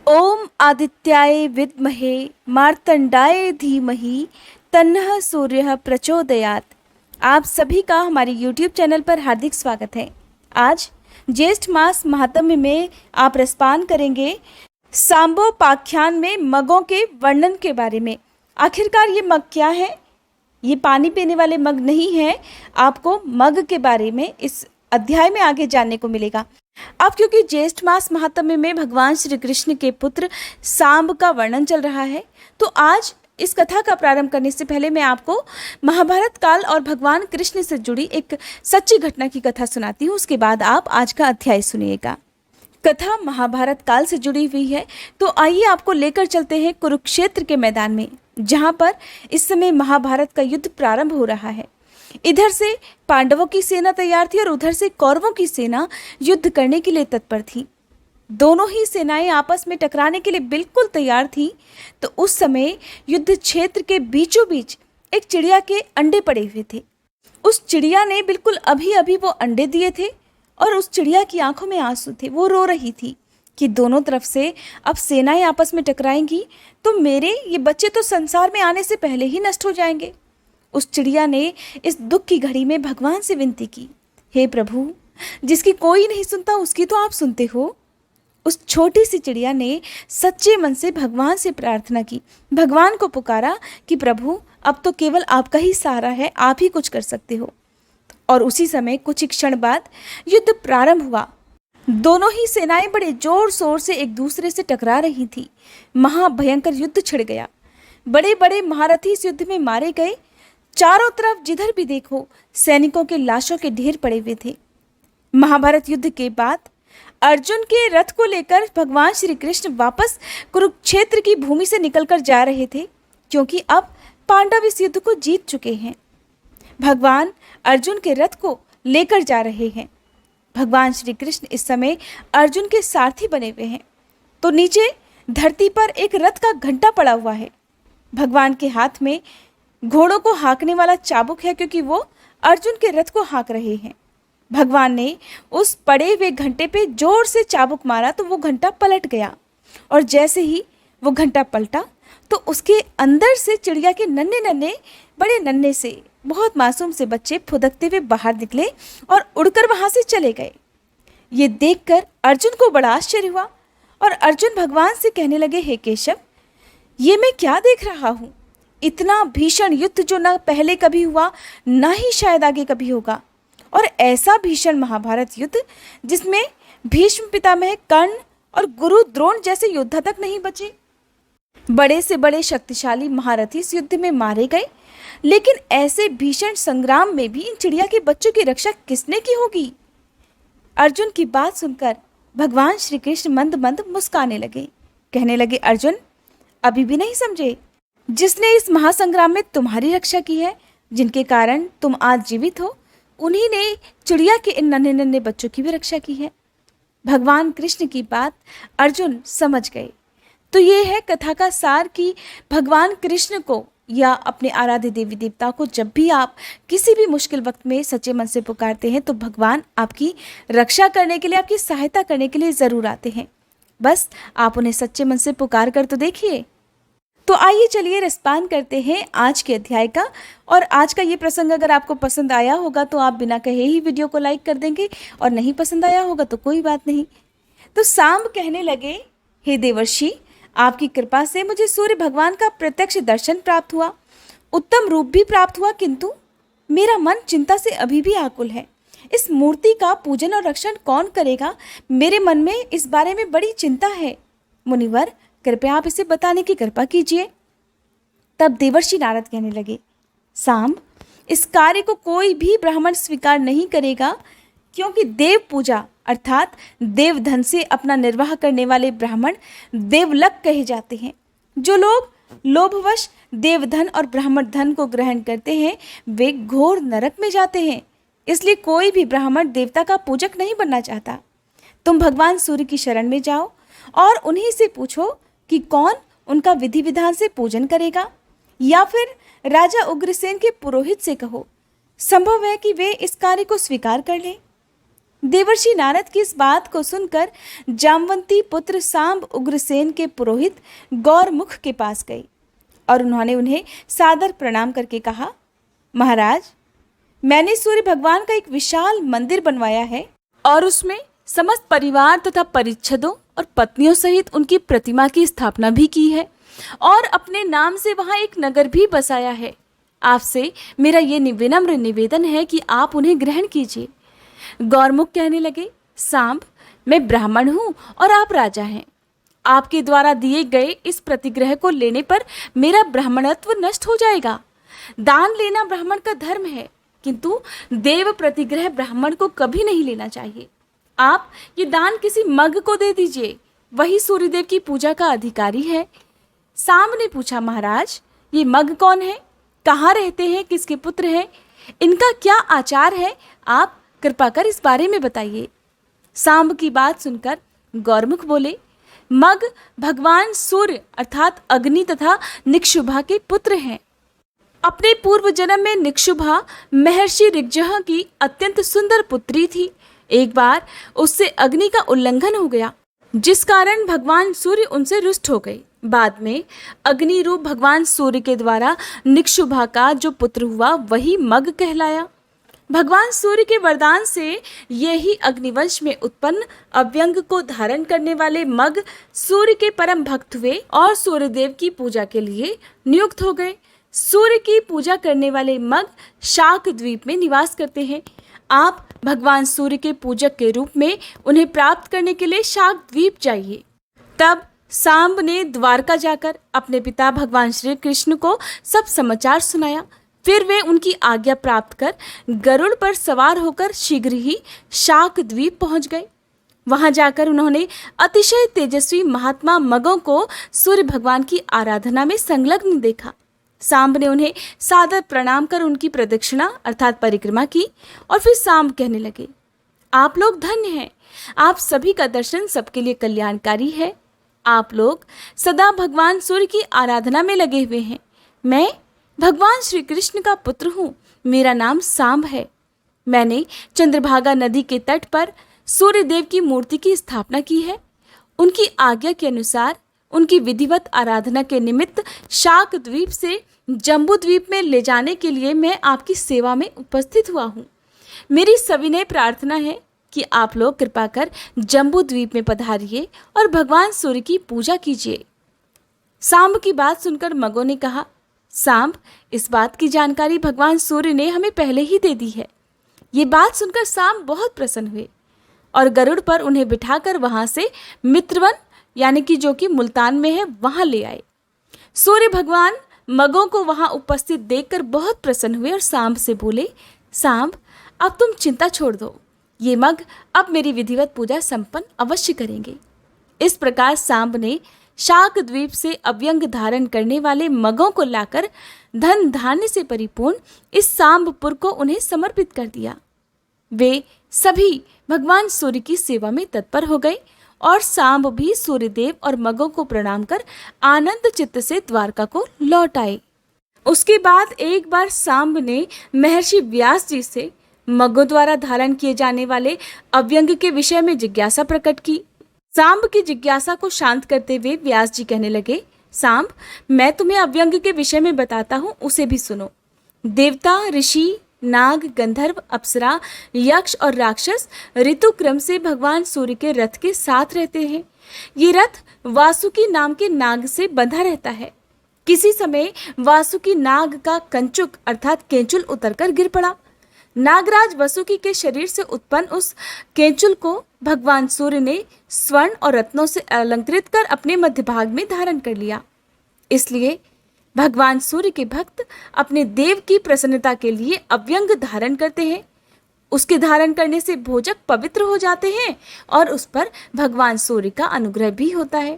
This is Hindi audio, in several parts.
ओम आदित्याय विद्महे मार्तंडाय धीमहि तन्नः सूर्यः प्रचोदयात्। आप सभी का हमारे YouTube चैनल पर हार्दिक स्वागत है। आज ज्येष्ठ मास महात्म्य में आप रसपान करेंगे सांबोपाख्यान में मगों के वर्णन के बारे में। आखिरकार ये मग क्या है? ये पानी पीने वाले मग नहीं है। आपको मग के बारे में इस अध्याय में आगे जानने को मिलेगा। अब क्योंकि ज्येष्ठ मास महात्म्य में भगवान श्री कृष्ण के पुत्र सांब का वर्णन चल रहा है, तो आज इस कथा का प्रारंभ करने से पहले मैं आपको महाभारत काल और भगवान कृष्ण से जुड़ी एक सच्ची घटना की कथा सुनाती हूँ। उसके बाद आप आज का अध्याय सुनिएगा। कथा महाभारत काल से जुड़ी हुई है, तो आइए आपको लेकर चलते हैं कुरुक्षेत्र के मैदान में, जहाँ पर इस समय महाभारत का युद्ध प्रारंभ हो रहा है। इधर से पांडवों की सेना तैयार थी और उधर से कौरवों की सेना युद्ध करने के लिए तत्पर थी। दोनों ही सेनाएं आपस में टकराने के लिए बिल्कुल तैयार थी। तो उस समय युद्ध क्षेत्र के बीचों बीच एक चिड़िया के अंडे पड़े हुए थे। उस चिड़िया ने बिल्कुल अभी अभी वो अंडे दिए थे और उस चिड़िया की आंखों में आंसू थे। वो रो रही थी कि दोनों तरफ से अब सेनाएं आपस में टकराएंगी तो मेरे ये बच्चे तो संसार में आने से पहले ही नष्ट हो जाएंगे। उस चिड़िया ने इस दुख की घड़ी में भगवान से विनती की, हे प्रभु, जिसकी कोई नहीं सुनता उसकी तो आप सुनते हो। उस छोटी सी चिड़िया ने सच्चे मन से भगवान से प्रार्थना की, भगवान को पुकारा कि प्रभु, अब तो केवल आपका ही सहारा है, आप ही कुछ कर सकते हो। और उसी समय कुछ ही क्षण बाद युद्ध प्रारंभ हुआ। दोनों ही सेनाएं बड़े जोर शोर से एक दूसरे से टकरा रही थी। महाभयंकर युद्ध छिड़ गया। बड़े बड़े महारथी इस युद्ध में मारे गए। चारों तरफ जिधर भी देखो सैनिकों के लाशों के ढेर पड़े हुए थे। महाभारत युद्ध के बाद अर्जुन के रथ को लेकर भगवान श्री कृष्ण वापस कुरुक्षेत्र की भूमि से निकलकर जा रहे थे, क्योंकि अब पांडव इस युद्ध को जीत चुके हैं। भगवान अर्जुन के रथ को लेकर जा रहे हैं। भगवान श्री कृष्ण इस समय अर्जुन के सारथी बने हुए हैं। तो नीचे धरती पर एक रथ का घंटा पड़ा हुआ है। भगवान के हाथ में घोड़ों को हाँकने वाला चाबुक है, क्योंकि वो अर्जुन के रथ को हाँक रहे हैं। भगवान ने उस पड़े हुए घंटे पे जोर से चाबुक मारा तो वो घंटा पलट गया। और जैसे ही वो घंटा पलटा तो उसके अंदर से चिड़िया के नन्हे नन्हे, बड़े नन्हे से, बहुत मासूम से बच्चे फुदकते हुए बाहर निकले और उड़कर वहाँ से चले गए। ये देखकर अर्जुन को बड़ा आश्चर्य हुआ और अर्जुन भगवान से कहने लगे, हे केशव, ये मैं क्या देख रहा हूँ? इतना भीषण युद्ध जो ना पहले कभी हुआ, ना ही शायद आगे कभी होगा। और ऐसा भीषण महाभारत युद्ध जिसमें भीष्म पितामह, कर्ण और गुरु द्रोण जैसे योद्धा तक नहीं बचे। बड़े से बड़े शक्तिशाली महारथी इस युद्ध में मारे गए। लेकिन ऐसे भीषण संग्राम में भी इन चिड़िया के बच्चों की रक्षा किसने की होगी? अर्जुन की बात सुनकर भगवान श्री कृष्ण मंद मंद मुस्काने लगे। कहने लगे, अर्जुन, अभी भी नहीं समझे? जिसने इस महासंग्राम में तुम्हारी रक्षा की है, जिनके कारण तुम आज जीवित हो, उन्हीं ने चिड़िया के इन नन्हे नन्हे बच्चों की भी रक्षा की है। भगवान कृष्ण की बात अर्जुन समझ गए। तो ये है कथा का सार कि भगवान कृष्ण को या अपने आराध्य देवी देवता को जब भी आप किसी भी मुश्किल वक्त में सच्चे मन से पुकारते हैं, तो भगवान आपकी रक्षा करने के लिए, आपकी सहायता करने के लिए ज़रूर आते हैं। बस आप उन्हें सच्चे मन से पुकार कर तो देखिए। तो आइए चलिए रसपान करते हैं आज के अध्याय का। और आज का ये प्रसंग अगर आपको पसंद आया होगा तो आप बिना कहे ही वीडियो को लाइक कर देंगे, और नहीं पसंद आया होगा तो कोई बात नहीं। तो सांब कहने लगे, हे देवर्षि, आपकी कृपा से मुझे सूर्य भगवान का प्रत्यक्ष दर्शन प्राप्त हुआ, उत्तम रूप भी प्राप्त हुआ, किंतु मेरा मन चिंता से अभी भी आकुल है। इस मूर्ति का पूजन और रक्षण कौन करेगा? मेरे मन में इस बारे में बड़ी चिंता है। मुनिवर, कृपया आप इसे बताने की कृपा कीजिए। तब देवर्षि नारद कहने लगे, सांब, इस कार्य को कोई भी ब्राह्मण स्वीकार नहीं करेगा, क्योंकि देव पूजा अर्थात देवधन से अपना निर्वाह करने वाले ब्राह्मण देवलक कहे जाते हैं। जो लोग लोभवश देवधन और ब्राह्मण धन को ग्रहण करते हैं, वे घोर नरक में जाते हैं। इसलिए कोई भी ब्राह्मण देवता का पूजक नहीं बनना चाहता। तुम भगवान सूर्य की शरण में जाओ और उन्हीं से पूछो कि कौन उनका विधि विधान से पूजन करेगा, या फिर राजा उग्रसेन के पुरोहित से कहो, संभव है कि वे इस कार्य को स्वीकार कर लें। देवर्षि नारद की इस बात को सुनकर जामवंती पुत्र सांब उग्रसेन के पुरोहित गौरमुख के पास गए और उन्होंने उन्हें सादर प्रणाम करके कहा, महाराज, मैंने सूर्य भगवान का एक विशाल मंदिर बनवाया है और उसमें समस्त परिवार तथा परिच्छदों और पत्नियों सहित उनकी प्रतिमा की स्थापना भी की है और अपने नाम से वहां एक नगर भी बसाया है। आपसे मेरा ये विनम्र निवेदन है कि आप उन्हें ग्रहण कीजिए। गौरमुख कहने लगे, सांब, मैं ब्राह्मण हूं और आप राजा हैं। आपके द्वारा दिए गए इस प्रतिग्रह को लेने पर मेरा ब्राह्मणत्व नष्ट हो जाएगा। दान लेना ब्राह्मण का धर्म है, किंतु देव प्रतिग्रह ब्राह्मण को कभी नहीं लेना चाहिए। आप ये दान किसी मग को दे दीजिए, वही सूर्यदेव की पूजा का अधिकारी है। सांब ने पूछा, महाराज, ये मग कौन है, कहाँ रहते हैं, किसके पुत्र हैं, इनका क्या आचार है, आप कृपा कर इस बारे में बताइए। सांब की बात सुनकर गौरमुख बोले, मग भगवान सूर्य अर्थात अग्नि तथा निक्षुभा के पुत्र हैं। अपने पूर्व जन्म में निक्षुभा महर्षि ऋग्जह की अत्यंत सुंदर पुत्री थी। एक बार उससे अग्नि का उल्लंघन हो गया, जिस कारण भगवान सूर्य उनसे रुष्ट हो गए। बाद में अग्नि रूप भगवान सूर्य के द्वारा निक्षुभा का जो पुत्र हुआ वही मग कहलाया। भगवान सूर्य के वरदान से यही अग्निवंश में उत्पन्न अव्यंग को धारण करने वाले मग सूर्य के परम भक्त हुए और सूर्यदेव की पूजा के लिए नियुक्त हो गए। सूर्य की पूजा करने वाले मग शाक द्वीप में निवास करते हैं। आप भगवान सूर्य के पूजक के रूप में उन्हें प्राप्त करने के लिए शाक द्वीप जाइए। तब सांब ने द्वारका जाकर अपने पिता भगवान श्री कृष्ण को सब समाचार सुनाया। फिर वे उनकी आज्ञा प्राप्त कर गरुड़ पर सवार होकर शीघ्र ही शाक द्वीप पहुंच गए। वहां जाकर उन्होंने अतिशय तेजस्वी महात्मा मगों को सूर्य भगवान की आराधना में संलग्न देखा। सांब ने उन्हें सादर प्रणाम कर उनकी प्रदक्षिणा अर्थात परिक्रमा की और फिर सांब कहने लगे, आप लोग धन्य हैं, आप सभी का दर्शन सबके लिए कल्याणकारी है। आप लोग सदा भगवान सूर्य की आराधना में लगे हुए हैं। मैं भगवान श्री कृष्ण का पुत्र हूँ, मेरा नाम सांब है। मैंने चंद्रभागा नदी के तट पर सूर्य देव की मूर्ति की स्थापना की है। उनकी आज्ञा के अनुसार उनकी विधिवत आराधना के निमित्त शाक द्वीप से जम्बू द्वीप में ले जाने के लिए मैं आपकी सेवा में उपस्थित हुआ हूँ। मेरी सविनय प्रार्थना है कि आप लोग कृपा कर जम्बू द्वीप में पधारिए और भगवान सूर्य की पूजा कीजिए। सांब की बात सुनकर मगों ने कहा, सांब, इस बात की जानकारी भगवान सूर्य ने हमें पहले ही दे दी है। ये बात सुनकर सांब बहुत प्रसन्न हुए और गरुड़ पर उन्हें बिठाकर वहां से मित्रवन यानी कि जो कि मुल्तान में है वहां ले आए। सूर्य भगवान मगों को वहां उपस्थित देखकर बहुत प्रसन्न हुए और सांब से बोले, सांब, अब तुम चिंता छोड़ दो, ये मग अब मेरी विधिवत पूजा संपन्न अवश्य करेंगे। इस प्रकार सांब ने शाक द्वीप से अव्यंग धारण करने वाले मगों को लाकर धन धान्य से परिपूर्ण इस सांबपुर को उन्हें समर्पित कर दिया। वे सभी भगवान सूर्य की सेवा में तत्पर हो गए और सांब भी सूर्यदेव और मगों को प्रणाम कर आनंद चित्त से द्वारका को लौट आए। उसके बाद एक बार सांब ने महर्षि व्यास जी से मगों द्वारा धारण किए जाने वाले अव्यंग के विषय में जिज्ञासा प्रकट की। सांब की जिज्ञासा को शांत करते हुए व्यास जी कहने लगे, सांब, मैं तुम्हें अव्यंग के विषय में बताता हूँ, उसे भी सुनो। देवता, ऋषि, नाग, गंधर्व, अप्सरा, यक्ष और राक्षस ऋतु क्रम से भगवान सूर्य के रथ के साथ रहते हैं। ये रथ वासुकी नाम के नाग से बंधा रहता है। किसी समय वासुकी नाग का कंचुक अर्थात केंचुल उतरकर गिर पड़ा। नागराज वसुकी के शरीर से उत्पन्न उस केंचुल को भगवान सूर्य ने स्वर्ण और रत्नों से अलंकृत कर अपने मध्य भाग में धारण कर लिया। इसलिए भगवान सूर्य के भक्त अपने देव की प्रसन्नता के लिए अव्यंग धारण करते हैं। उसके धारण करने से भोजक पवित्र हो जाते हैं और उस पर भगवान सूर्य का अनुग्रह भी होता है।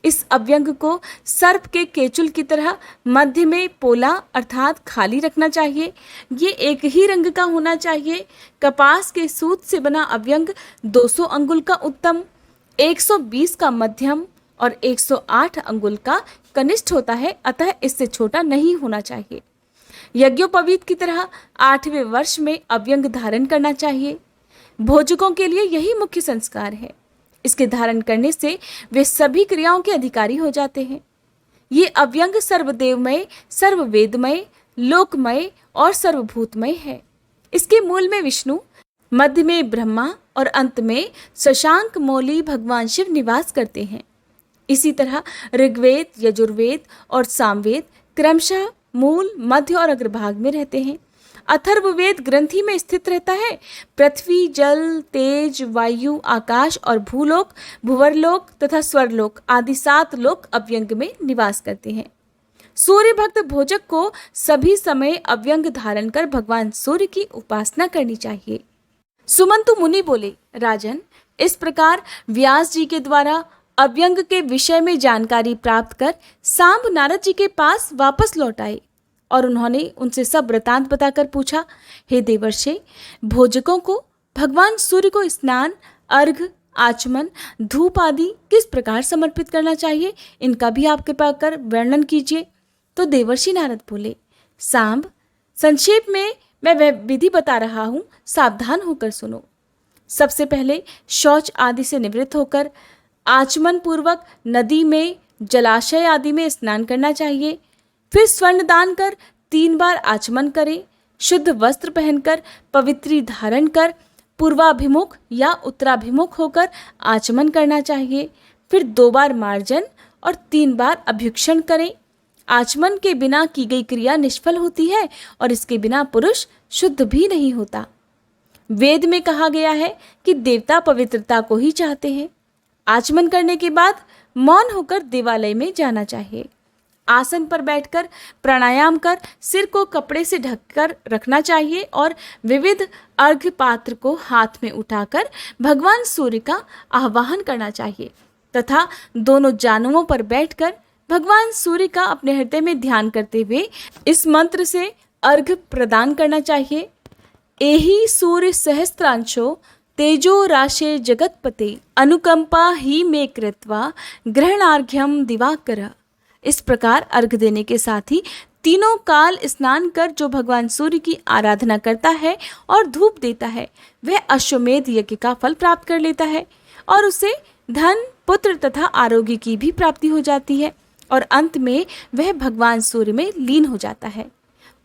इस अव्यंग को सर्प के केचुल की तरह मध्य में पोला अर्थात खाली रखना चाहिए। ये एक ही रंग का होना चाहिए। कपास के सूत से बना अव्यंग 200 अंगुल का उत्तम, 120 का मध्यम और 108 अंगुल का कनिष्ठ होता है, अतः इससे छोटा नहीं होना चाहिए। यज्ञोपवीत की तरह 8वें वर्ष में अव्यंग धारण करना चाहिए। भोजकों के लिए यही मुख्य संस्कार है। इसके धारण करने से वे सभी क्रियाओं के अधिकारी हो जाते हैं। ये अव्यंग सर्वदेवमय, सर्ववेदमय, लोकमय और सर्वभूतमय है। इसके मूल में विष्णु, मध्य में ब्रह्मा और अंत में शशांक मौली भगवान शिव निवास करते हैं। इसी तरह ऋग्वेद, यजुर्वेद और सामवेद क्रमशः मूल, मध्य और अग्रभाग में रहते हैं। अथर्ववेद ग्रंथि में स्थित रहता है। पृथ्वी, जल, तेज, वायु, आकाश और भूलोक, भुवरलोक तथा स्वरलोक आदि 7 लोक अव्यंग में निवास करते हैं। सूर्य भक्त भोजक को सभी समय अव्यंग धारण कर भगवान सूर्य की उपासना करनी चाहिए। सुमंतु मुनि बोले, राजन, इस प्रकार व्यास जी के द्वारा अव्यंग के विषय में जानकारी प्राप्त कर सांब नारद जी के पास वापस लौट आए और उन्होंने उनसे सब वृतांत बताकर पूछा, हे देवर्षि, भोजकों को भगवान सूर्य को स्नान, अर्घ, आचमन, धूप आदि किस प्रकार समर्पित करना चाहिए, इनका भी आप कृपा कर वर्णन कीजिए। तो देवर्षि नारद बोले, सांब, संक्षेप में मैं वह विधि बता रहा हूँ, सावधान होकर सुनो। सबसे पहले शौच आदि से निवृत्त होकर आचमन पूर्वक नदी में, जलाशय आदि में स्नान करना चाहिए। फिर स्वर्ण दान कर 3 बार आचमन करें। शुद्ध वस्त्र पहनकर, पवित्री धारण कर, पूर्वाभिमुख या उत्तराभिमुख होकर आचमन करना चाहिए। फिर 2 बार मार्जन और 3 बार अभ्युक्षण करें। आचमन के बिना की गई क्रिया निष्फल होती है और इसके बिना पुरुष शुद्ध भी नहीं होता। वेद में कहा गया है कि देवता पवित्रता को ही चाहते हैं। आचमन करने के बाद मौन होकर देवालय में जाना चाहिए। आसन पर बैठकर प्राणायाम कर सिर को कपड़े से ढककर रखना चाहिए और विविध अर्घ्य पात्र को हाथ में उठाकर भगवान सूर्य का आह्वान करना चाहिए तथा दोनों जानुओं पर बैठकर भगवान सूर्य का अपने हृदय में ध्यान करते हुए इस मंत्र से अर्घ्य प्रदान करना चाहिए। एहि सूर्य सहस्त्रांशो तेजो राशे जगतपते अनुकंपा ही मे कृत्वा ग्रहणार्घ्यम दिवाकर। इस प्रकार अर्घ देने के साथ ही तीनों काल स्नान कर जो भगवान सूर्य की आराधना करता है और धूप देता है, वह अश्वमेध यज्ञ का फल प्राप्त कर लेता है और उसे धन, पुत्र तथा आरोग्य की भी प्राप्ति हो जाती है और अंत में वह भगवान सूर्य में लीन हो जाता है।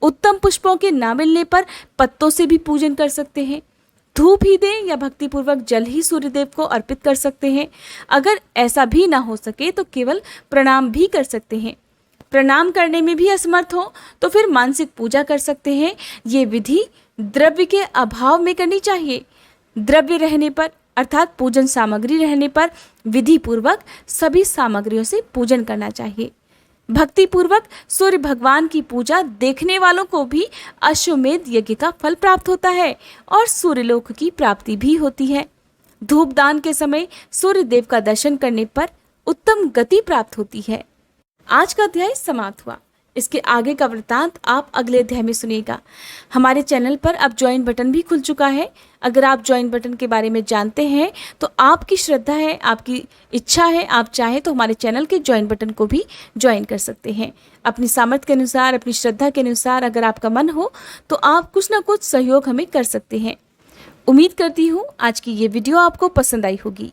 उत्तम पुष्पों के ना मिलने पर पत्तों से भी पूजन कर सकते हैं। धूप ही दें या भक्तिपूर्वक जल ही सूर्यदेव को अर्पित कर सकते हैं। अगर ऐसा भी ना हो सके तो केवल प्रणाम भी कर सकते हैं। प्रणाम करने में भी असमर्थ हो तो फिर मानसिक पूजा कर सकते हैं। ये विधि द्रव्य के अभाव में करनी चाहिए। द्रव्य रहने पर अर्थात पूजन सामग्री रहने पर विधि पूर्वक सभी सामग्रियों से पूजन करना चाहिए। भक्ति पूर्वक सूर्य भगवान की पूजा देखने वालों को भी अश्वमेध यज्ञ का फल प्राप्त होता है और सूर्यलोक की प्राप्ति भी होती है। धूप दान के समय सूर्य देव का दर्शन करने पर उत्तम गति प्राप्त होती है। आज का अध्याय समाप्त हुआ। इसके आगे का वृत्तांत आप अगले अध्याय में सुनिएगा। हमारे चैनल पर अब ज्वाइन बटन भी खुल चुका है। अगर आप ज्वाइन बटन के बारे में जानते हैं तो आपकी श्रद्धा है, आपकी इच्छा है, आप चाहें तो हमारे चैनल के ज्वाइन बटन को भी ज्वाइन कर सकते हैं। अपनी सामर्थ्य के अनुसार, अपनी श्रद्धा के अनुसार अगर आपका मन हो तो आप कुछ ना कुछ सहयोग हमें कर सकते हैं। उम्मीद करती हूँ आज की ये वीडियो आपको पसंद आई होगी।